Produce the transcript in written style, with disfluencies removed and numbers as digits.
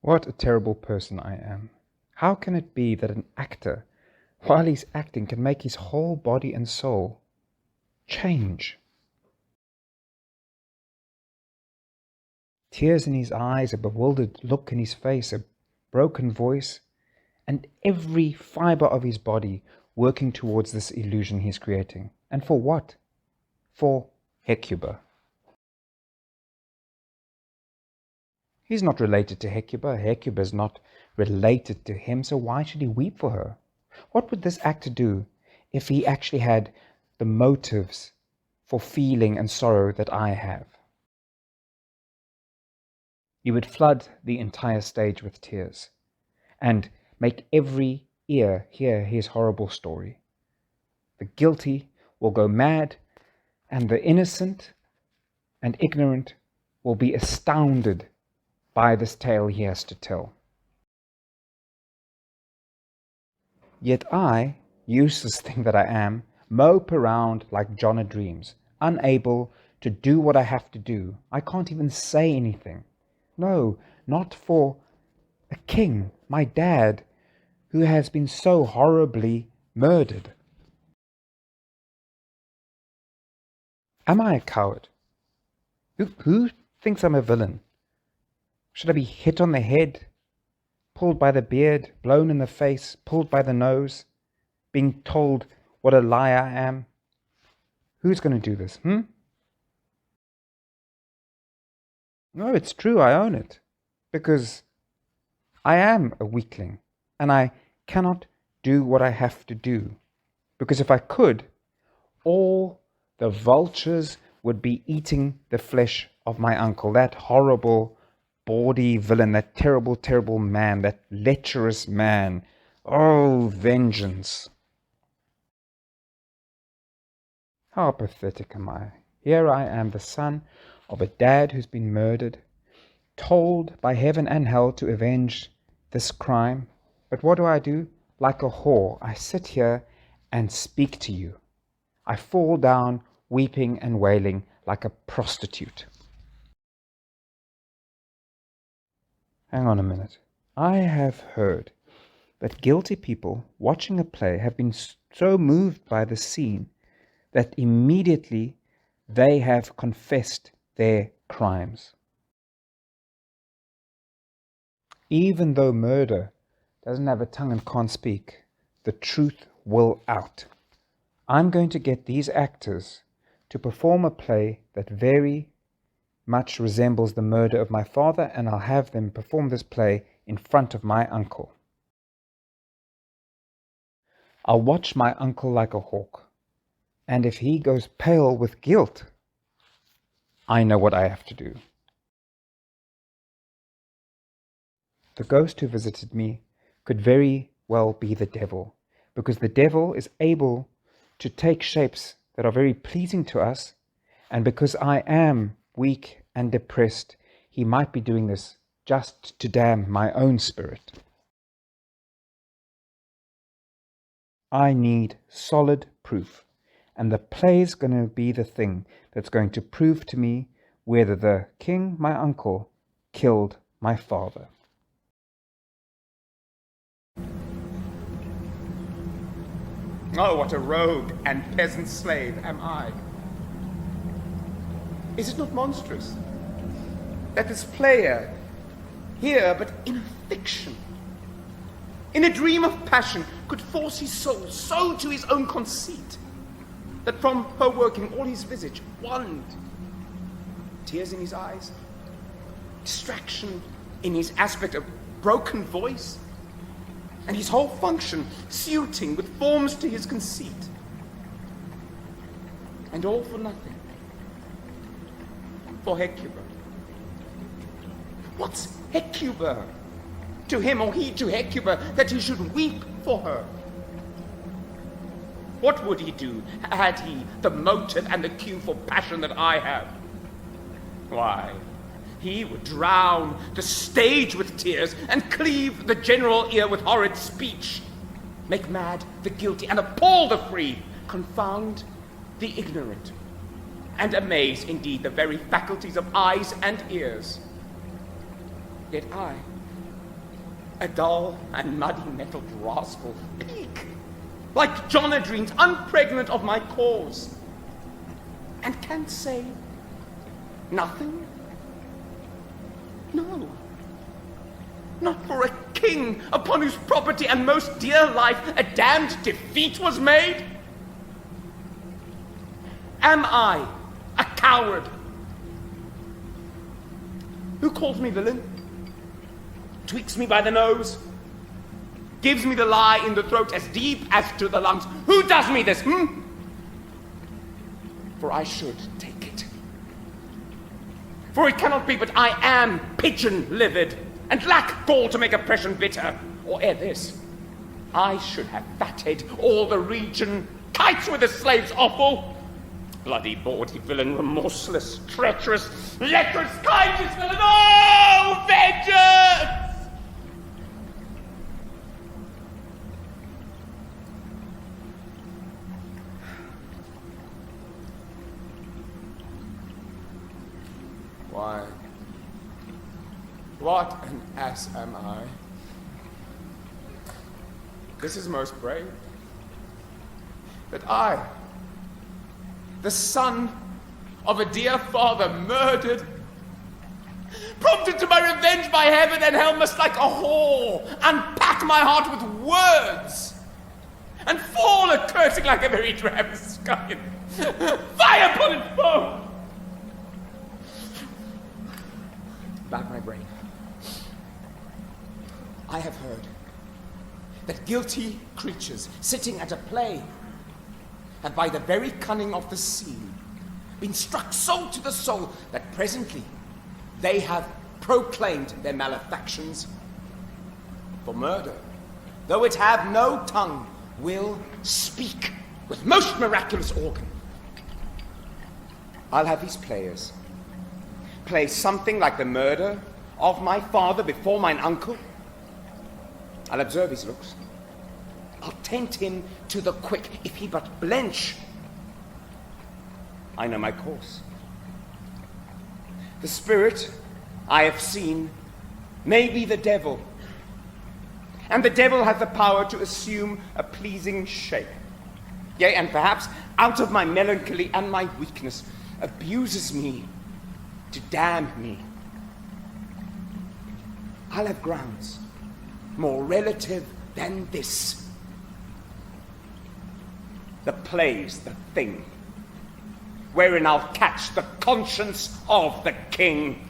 What a terrible person I am. How can it be that an actor, while he's acting, can make his whole body and soul change? Tears in his eyes, a bewildered look in his face, a broken voice, and every fiber of his body working towards this illusion he's creating. And for what? For Hecuba. He's not related to Hecuba. Hecuba is not related to him, so why should he weep for her? What would this actor do if he actually had the motives for feeling and sorrow that I have? He would flood the entire stage with tears and make every ear hear his horrible story. The guilty will go mad, and the innocent and ignorant will be astounded by this tale he has to tell. Yet I, useless thing that I am, mope around like John of Dreams, unable to do what I have to do. I can't even say anything. No, not for a king, my dad, who has been so horribly murdered. Am I a coward? Who thinks I'm a villain? Should I be hit on the head, pulled by the beard, blown in the face, pulled by the nose, being told what a liar I am? Who's going to do this, No, it's true, I own it. Because I am a weakling, and I cannot do what I have to do. Because if I could, all the vultures would be eating the flesh of my uncle, that horrible, bawdy villain, that terrible, terrible man, that lecherous man. Oh, vengeance! How pathetic am I? Here I am, the son of a dad who's been murdered, told by heaven and hell to avenge this crime. But what do? Like a whore, I sit here and speak to you. I fall down weeping and wailing like a prostitute. Hang on a minute. I have heard that guilty people watching a play have been so moved by the scene that immediately they have confessed their crimes. Even though murder doesn't have a tongue and can't speak, the truth will out. I'm going to get these actors to perform a play that very much resembles the murder of my father, and I'll have them perform this play in front of my uncle. I'll watch my uncle like a hawk, and if he goes pale with guilt, I know what I have to do. The ghost who visited me could very well be the devil, because the devil is able to take shapes that are very pleasing to us, and because I am weak and depressed, he might be doing this just to damn my own spirit. I need solid proof, and the play is going to be the thing that's going to prove to me whether the king, my uncle, killed my father. Oh, what a rogue and peasant slave am I. Is it not monstrous that this player, here but in a fiction, in a dream of passion, could force his soul so to his own conceit that from her working all his visage waned, tears in his eyes, distraction in his aspect, a broken voice, and his whole function suiting with forms to his conceit. And all for nothing. For Hecuba. What's Hecuba to him, or he to Hecuba, that he should weep for her? What would he do had he the motive and the cue for passion that I have? Why, he would drown the stage with tears and cleave the general ear with horrid speech, make mad the guilty and appall the free, confound the ignorant, and amaze indeed the very faculties of eyes and ears. Yet I, a dull and muddy-mettled rascal, peak, like John a dreamed, unpregnant of my cause, and can say nothing? No. Not for a king upon whose property and most dear life a damned defeat was made? Am I a coward? Who calls me villain? Tweaks me by the nose? Gives me the lie in the throat as deep as to the lungs? Who does me this, For I should take it. For it cannot be but I am pigeon-livered, and lack gall to make oppression bitter. Or ere this, I should have fatted all the region, kites with the slaves offal. Bloody bawdy villain, remorseless, treacherous, lecherous, kindest villain, oh, vengeance! Why, what an ass am I? This is most brave. That I, the son of a dear father murdered, prompted to my revenge by heaven and hell, must like a whore unpack my heart with words and fall a cursing like a very drab sky. Fire upon its foe! Back my brain. I have heard that guilty creatures sitting at a play have by the very cunning of the scene been struck so to the soul that presently they have proclaimed their malefactions. For murder, though it have no tongue, will speak with most miraculous organ. I'll have these players play something like the murder of my father before mine uncle. I'll observe his looks. I'll taint him to the quick, if he but blench. I know my course. The spirit I have seen may be the devil, and the devil hath the power to assume a pleasing shape. Yea, and perhaps out of my melancholy and my weakness abuses me to damn me. I'll have grounds more relative than this. The play's the thing wherein I'll catch the conscience of the king.